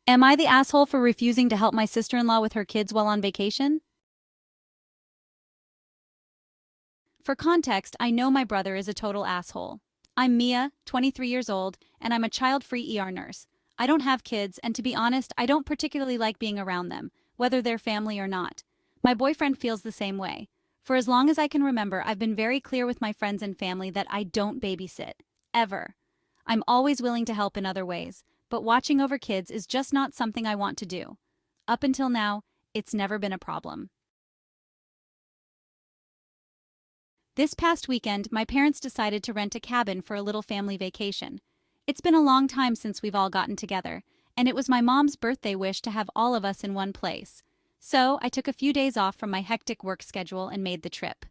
Am I the asshole for refusing to help my sister-in-law with her kids while on vacation? For context, I know my brother is a total asshole. I'm Mia, 23 years old, and I'm a child-free ER nurse. I don't have kids, and to be honest, I don't particularly like being around them, whether they're family or not. My boyfriend feels the same way. For as long as I can remember, I've been very clear with my friends and family that I don't babysit. Ever. I'm always willing to help in other ways, but watching over kids is just not something I want to do. Up until now, it's never been a problem. This past weekend, my parents decided to rent a cabin for a little family vacation. It's been a long time since we've all gotten together, and it was my mom's birthday wish to have all of us in one place. So, I took a few days off from my hectic work schedule and made the trip.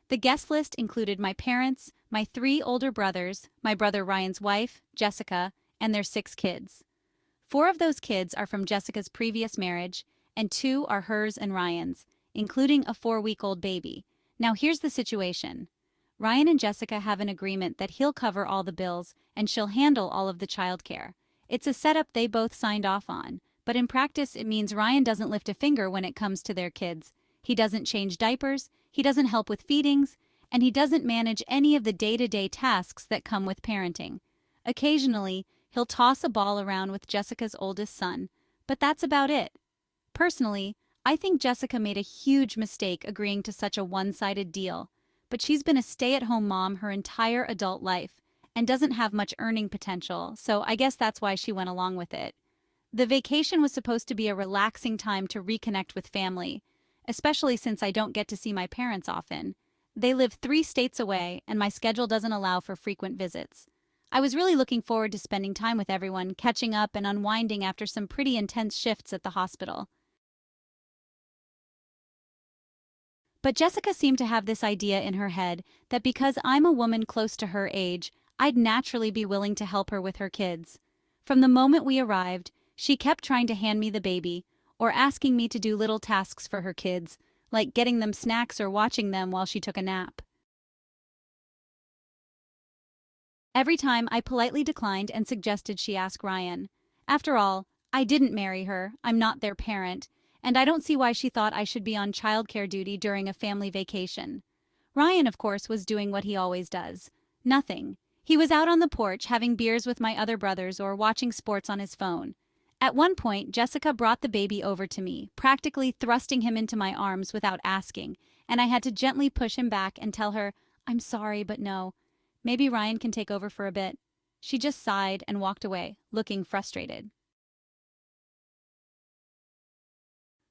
The guest list included my parents, my three older brothers, my brother Ryan's wife, Jessica, and their 6 kids. 4 of those kids are from Jessica's previous marriage, and 2 are hers and Ryan's, including a 4-week-old baby. Now here's the situation. Ryan and Jessica have an agreement that he'll cover all the bills and she'll handle all of the childcare. It's a setup they both signed off on, but in practice it means Ryan doesn't lift a finger when it comes to their kids. He doesn't change diapers, he doesn't help with feedings, and he doesn't manage any of the day-to-day tasks that come with parenting. Occasionally, he'll toss a ball around with Jessica's oldest son, but that's about it. Personally, I think Jessica made a huge mistake agreeing to such a one-sided deal, but she's been a stay-at-home mom her entire adult life and doesn't have much earning potential, so I guess that's why she went along with it. The vacation was supposed to be a relaxing time to reconnect with family, especially since I don't get to see my parents often. They live 3 states away, and my schedule doesn't allow for frequent visits. I was really looking forward to spending time with everyone, catching up and unwinding after some pretty intense shifts at the hospital. But Jessica seemed to have this idea in her head that because I'm a woman close to her age, I'd naturally be willing to help her with her kids. From the moment we arrived, she kept trying to hand me the baby, or asking me to do little tasks for her kids, like getting them snacks or watching them while she took a nap. Every time I politely declined and suggested she ask Ryan. After all, I didn't marry her, I'm not their parent, and I don't see why she thought I should be on childcare duty during a family vacation. Ryan, of course, was doing what he always does. Nothing. He was out on the porch having beers with my other brothers or watching sports on his phone. At one point, Jessica brought the baby over to me, practically thrusting him into my arms without asking, and I had to gently push him back and tell her, "I'm sorry, but no. Maybe Ryan can take over for a bit." She just sighed and walked away, looking frustrated.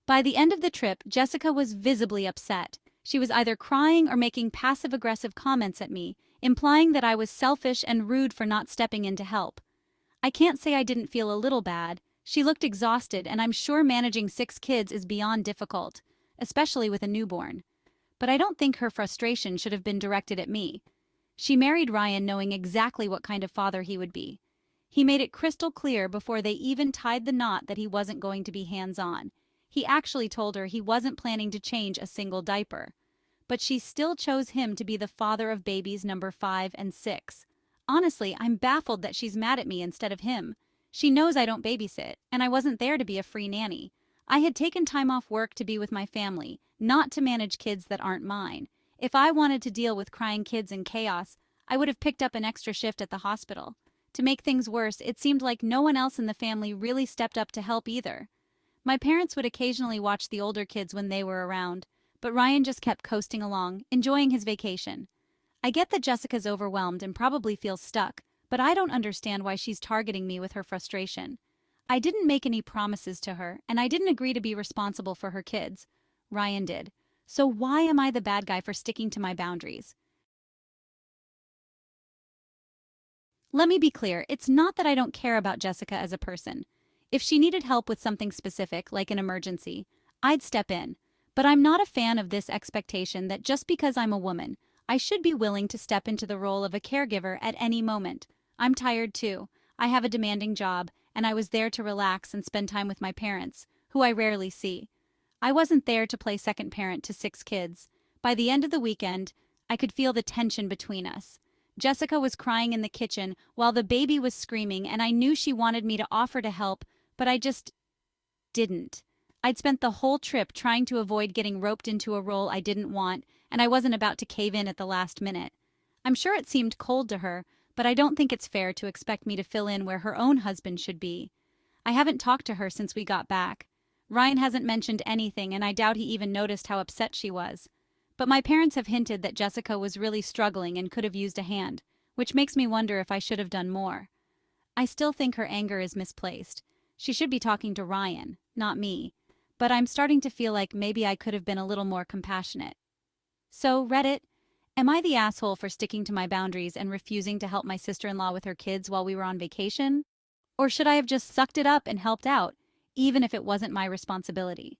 By the end of the trip, Jessica was visibly upset. She was either crying or making passive-aggressive comments at me, implying that I was selfish and rude for not stepping in to help. I can't say I didn't feel a little bad. She looked exhausted, and I'm sure managing 6 kids is beyond difficult, especially with a newborn. But I don't think her frustration should have been directed at me. She married Ryan knowing exactly what kind of father he would be. He made it crystal clear before they even tied the knot that he wasn't going to be hands-on. He actually told her he wasn't planning to change a single diaper. But she still chose him to be the father of babies number 5 and 6. Honestly, I'm baffled that she's mad at me instead of him. She knows I don't babysit, and I wasn't there to be a free nanny. I had taken time off work to be with my family, not to manage kids that aren't mine. If I wanted to deal with crying kids and chaos, I would have picked up an extra shift at the hospital. To make things worse, it seemed like no one else in the family really stepped up to help either. My parents would occasionally watch the older kids when they were around, but Ryan just kept coasting along, enjoying his vacation. I get that Jessica's overwhelmed and probably feels stuck, but I don't understand why she's targeting me with her frustration. I didn't make any promises to her, and I didn't agree to be responsible for her kids. Ryan did. So why am I the bad guy for sticking to my boundaries? Let me be clear, it's not that I don't care about Jessica as a person. If she needed help with something specific, like an emergency, I'd step in. But I'm not a fan of this expectation that just because I'm a woman, I should be willing to step into the role of a caregiver at any moment. I'm tired too. I have a demanding job, and I was there to relax and spend time with my parents, who I rarely see. I wasn't there to play second parent to 6 kids. By the end of the weekend, I could feel the tension between us. Jessica was crying in the kitchen while the baby was screaming, and I knew she wanted me to offer to help, but I just didn't. I'd spent the whole trip trying to avoid getting roped into a role I didn't want, and I wasn't about to cave in at the last minute. I'm sure it seemed cold to her, but I don't think it's fair to expect me to fill in where her own husband should be. I haven't talked to her since we got back. Ryan hasn't mentioned anything, and I doubt he even noticed how upset she was. But my parents have hinted that Jessica was really struggling and could have used a hand, which makes me wonder if I should have done more. I still think her anger is misplaced. She should be talking to Ryan, not me. But I'm starting to feel like maybe I could have been a little more compassionate. So, Reddit, am I the asshole for sticking to my boundaries and refusing to help my sister-in-law with her kids while we were on vacation? Or should I have just sucked it up and helped out, even if it wasn't my responsibility?